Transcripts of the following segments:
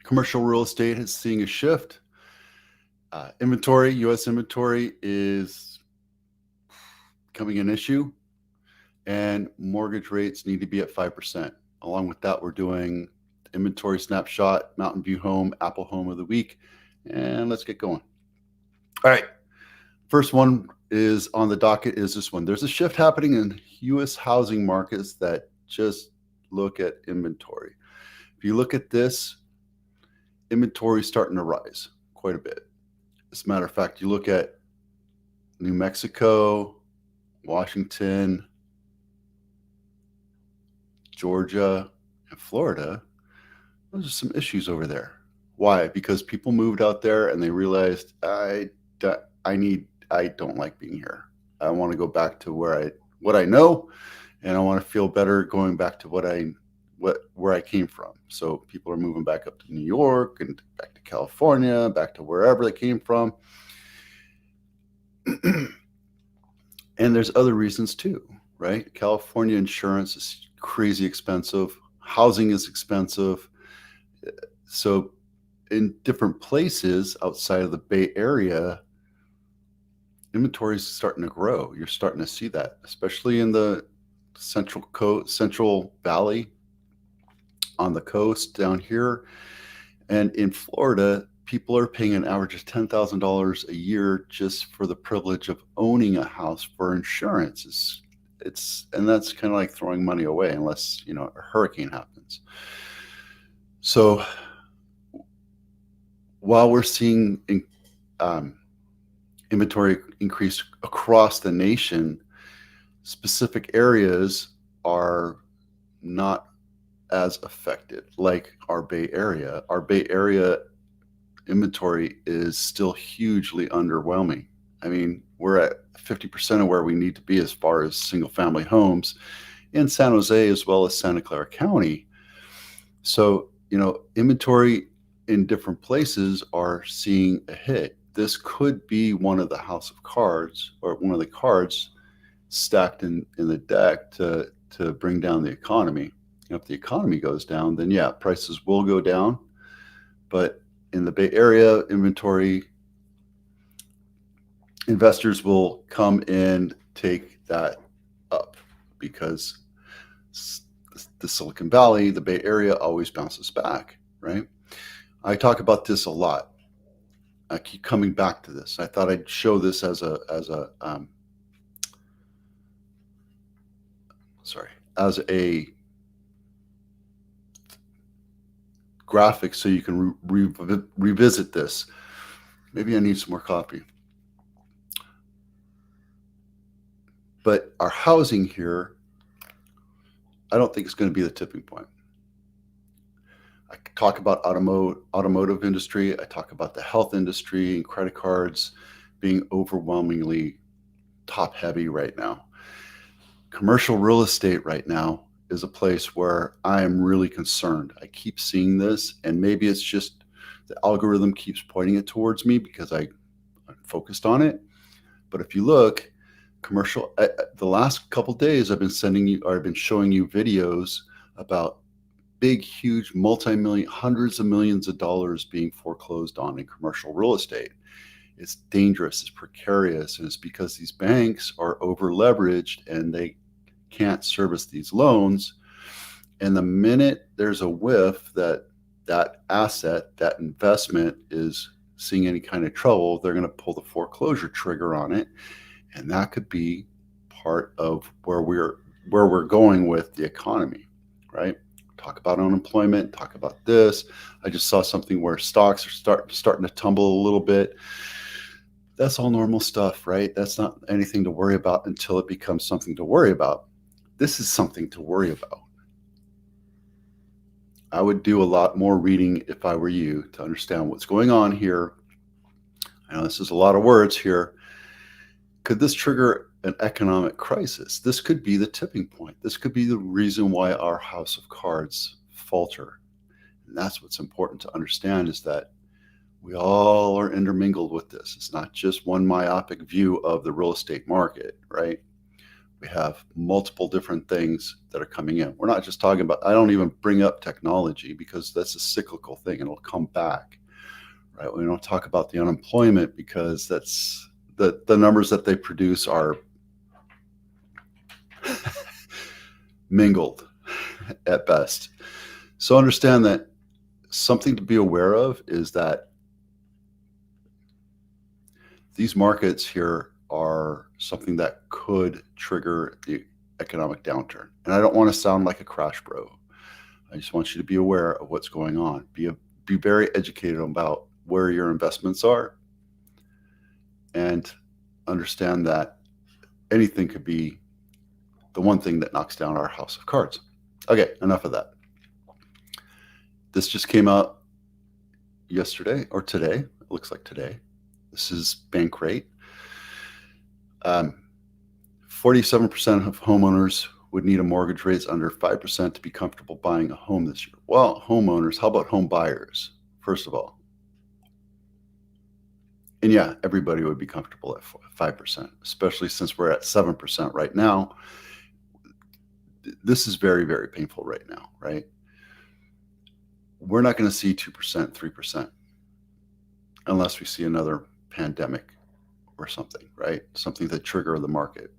Commercial real estate is seeing a shift. U.S. inventory is becoming an issue, and mortgage rates need to be at 5%. Along with that, we're doing inventory snapshot, Mountain View Home, Apple Home of the Week, and let's get going. All right, first one is on the docket is this one. There's a shift happening in U.S. housing markets that just look at inventory. If you look at this, inventory is starting to rise quite a bit. As a matter of fact, you look at New Mexico, Washington, Georgia, and Florida, those are some issues over there. Why? Because people moved out there and they realized I don't like being here. I want to go back to what I know, and I want to feel better going back to where I came from. So people are moving back up to New York and back to California, back to wherever they came from. And there's other reasons too, right? California insurance is crazy expensive. Housing is expensive. So in different places outside of the Bay Area, inventory is starting to grow. You're starting to see that, especially in the Central Valley, on the coast down here. And in Florida, people are paying an average of $10,000 a year just for the privilege of owning a house for insurance. And that's kind of like throwing money away unless, a hurricane happens. So while we're seeing inventory increase across the nation, specific areas are not as affected, like our Bay Area. Our Bay Area inventory is still hugely underwhelming. I mean, we're at 50% of where we need to be as far as single family homes in San Jose as well as Santa Clara County. So, inventory in different places are seeing a hit. This could be one of the house of cards, or one of the cards stacked in the deck to bring down the economy. If the economy goes down, then yeah, prices will go down. But in the Bay Area, inventory investors will come and take that up because the Silicon Valley, the Bay Area, always bounces back, right? I talk about this a lot. I keep coming back to this. I thought I'd show this as a graphic so you can revisit this. Maybe I need some more coffee. But our housing here, I don't think it's going to be the tipping point. I talk about automotive industry. I talk about the health industry and credit cards being overwhelmingly top heavy right now. Commercial real estate right now is a place where I am really concerned. I keep seeing this, and maybe it's just the algorithm keeps pointing it towards me because I'm focused on it. But if you look, the last couple of days I've been showing you videos about big, huge, hundreds of millions of dollars being foreclosed on in commercial real estate. It's dangerous, it's precarious, and it's because these banks are over leveraged and they can't service these loans. And the minute there's a whiff that asset, that investment is seeing any kind of trouble, they're going to pull the foreclosure trigger on it. And that could be part of where we're going with the economy, right? Talk about unemployment, talk about this. I just saw something where stocks are starting to tumble a little bit. That's all normal stuff, right? That's not anything to worry about until it becomes something to worry about. This is something to worry about. I would do a lot more reading if I were you to understand what's going on here. I know this is a lot of words here. Could this trigger an economic crisis? This could be the tipping point. This could be the reason why our house of cards falter. And that's what's important to understand, is that we all are intermingled with this. It's not just one myopic view of the real estate market, right? We have multiple different things that are coming in. We're not just talking about, I don't even bring up technology because that's a cyclical thing and it'll come back, right? We don't talk about the unemployment because that's the numbers that they produce are mingled at best. So understand that something to be aware of is that these markets here are something that could trigger the economic downturn. And I don't want to sound like a crash bro. I just want you to be aware of what's going on. Be very educated about where your investments are and understand that anything could be the one thing that knocks down our house of cards. Okay, enough of that. This just came out yesterday or today. It looks like today. This is bank rate. 47% of homeowners would need a mortgage rates under 5% to be comfortable buying a home this year. Well, homeowners, how about home buyers, first of all? And yeah, everybody would be comfortable at 5%, especially since we're at 7% right now. This is very, very painful right now, right? We're not going to see 2%, 3% unless we see another pandemic or something, right? Something that trigger the market.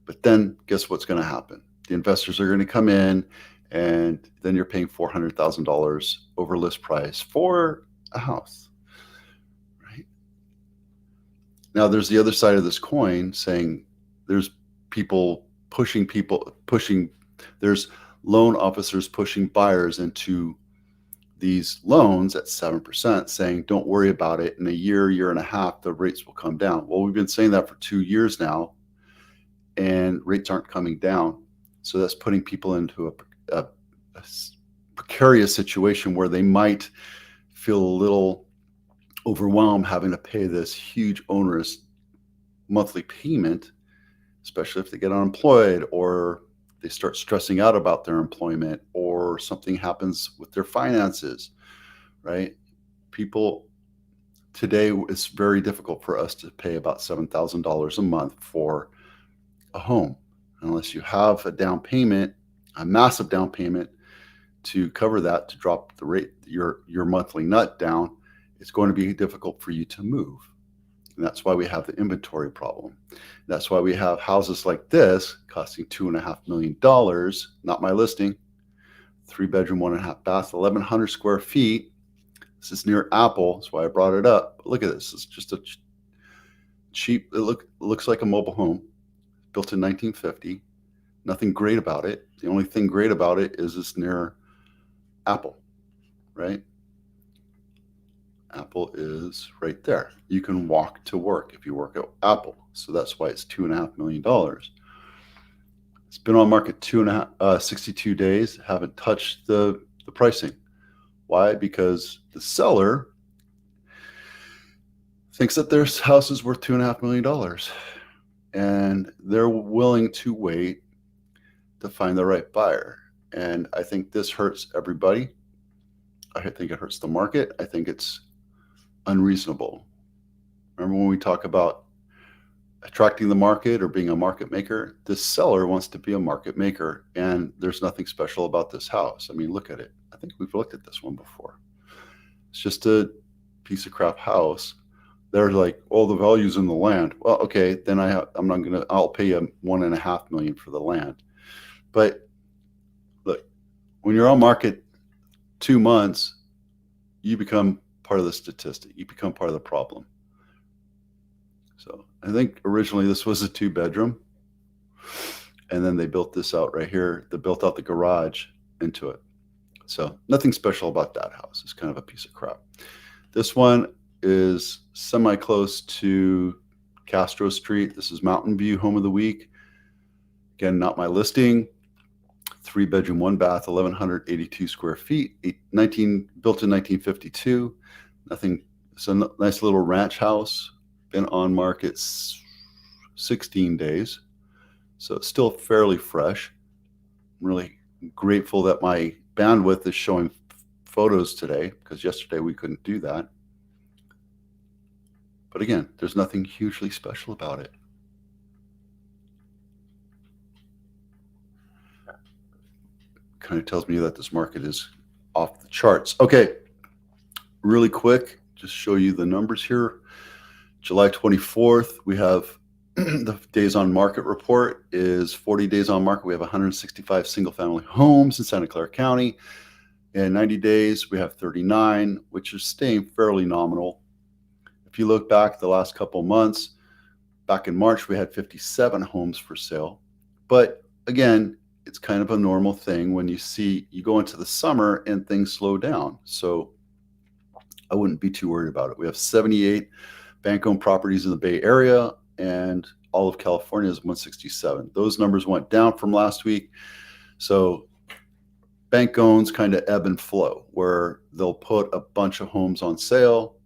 But then guess what's going to happen? The investors are going to come in and then you're paying $400,000 over list price for a house, right? Now there's the other side of this coin saying there's there's loan officers pushing buyers into these loans at 7%, saying, don't worry about it. In a year and a half, the rates will come down. Well, we've been saying that for 2 years now, and rates aren't coming down. So that's putting people into a precarious situation where they might feel a little overwhelmed having to pay this huge onerous monthly payment, especially if they get unemployed or they start stressing out about their employment or something happens with their finances, right? People today, it's very difficult for us to pay about $7,000 a month for a home unless you have a down payment, a massive down payment to cover that, to drop the rate, your monthly nut down. It's going to be difficult for you to move. And that's why we have the inventory problem. That's why we have houses like this costing $2.5 million, not my listing, 3-bedroom, 1.5 bath, 1,100 square feet. This is near Apple. That's why I brought it up. But look at this. It's just a cheap, it looks like a mobile home built in 1950. Nothing great about it. The only thing great about it is it's near Apple, right? Apple is right there. You can walk to work if you work at Apple. So that's why it's $2.5 million. It's been on market 62 days. Haven't touched the pricing. Why? Because the seller thinks that their house is worth $2.5 million. And they're willing to wait to find the right buyer. And I think this hurts everybody. I think it hurts the market. I think it's unreasonable. Remember when we talk about attracting the market or being a market maker? This seller wants to be a market maker, and there's nothing special about this house. I mean, look at it. I think we've looked at this one before. It's just a piece of crap house. They're like, oh, the value's in the land. Well, okay, then I'll pay you $1.5 million for the land. But look, when you're on market 2 months, you become part of the statistic. You become part of the problem. So I think originally this was a 2-bedroom, and then they built this out right here. They built out the garage into it. So nothing special about that house. It's kind of a piece of crap. This one is semi-close to Castro Street. This is Mountain View Home of the Week. Again, not my listing. 3-bedroom, 1 bath, 1,182 square feet. Built in 1952. Nothing. It's a nice little ranch house. Been on market 16 days, so it's still fairly fresh. I'm really grateful that my bandwidth is showing photos today, because yesterday we couldn't do that. But again, there's nothing hugely special about it. Kind of tells me that this market is off the charts. Okay, really quick, just show you the numbers here. July 24th, we have the days on market report is 40 days on market. We have 165 single family homes in Santa Clara County. In 90 days, we have 39, which is staying fairly nominal. If you look back the last couple months, back in March, we had 57 homes for sale. But again, it's kind of a normal thing when you go into the summer and things slow down. So I wouldn't be too worried about it. We have 78 bank-owned properties in the Bay Area, and all of California is 167. Those numbers went down from last week. So bank owns kind of ebb and flow, where they'll put a bunch of homes on sale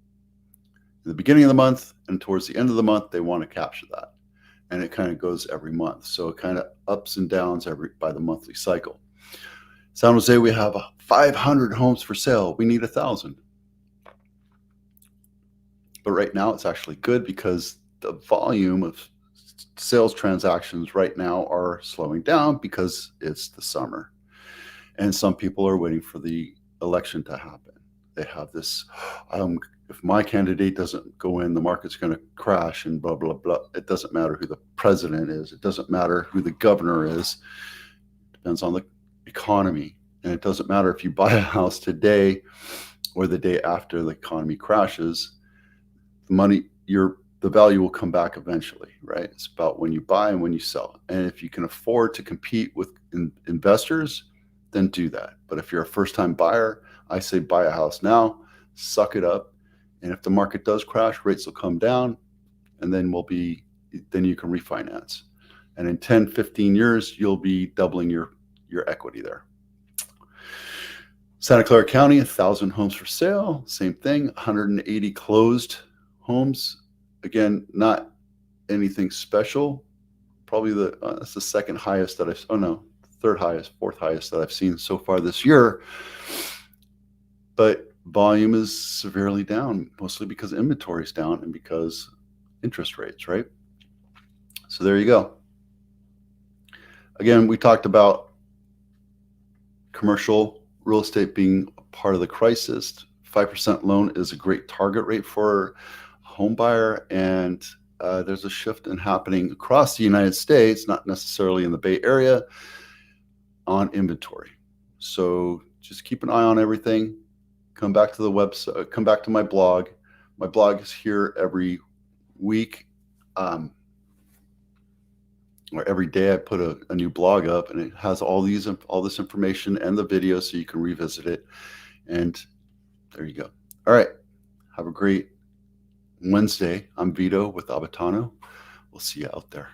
in the beginning of the month, and towards the end of the month, they want to capture that. And it kind of goes every month. So it kind of ups and downs by the monthly cycle. San Jose, we have 500 homes for sale. We need 1,000. But right now it's actually good because the volume of sales transactions right now are slowing down because it's the summer. And some people are waiting for the election to happen. They have this, if my candidate doesn't go in, the market's going to crash and blah, blah, blah. It doesn't matter who the president is. It doesn't matter who the governor is. It depends on the economy. And it doesn't matter if you buy a house today or the day after the economy crashes. The value will come back eventually, right? It's about when you buy and when you sell. And if you can afford to compete with investors, then do that. But if you're a first-time buyer, I say buy a house now, suck it up. And if the market does crash, rates will come down, and then you can refinance. And in 10, 15 years, you'll be doubling your equity there. Santa Clara County, 1,000 homes for sale, same thing, 180 closed homes. Again, not anything special. Probably that's the second highest that fourth highest that I've seen so far this year. But volume is severely down, mostly because inventory is down and because interest rates, right? So there you go. Again, we talked about commercial real estate being part of the crisis. 5% loan is a great target rate for home buyer, and there's a shift happening across the United States, not necessarily in the Bay Area, on inventory. So just keep an eye on everything. Come back to the website, come back to my blog. My blog is here every week, or every day I put a new blog up, and it has all this information and the video so you can revisit it. And there you go. All right. Have a great Wednesday. I'm Vito with Abitano. We'll see you out there.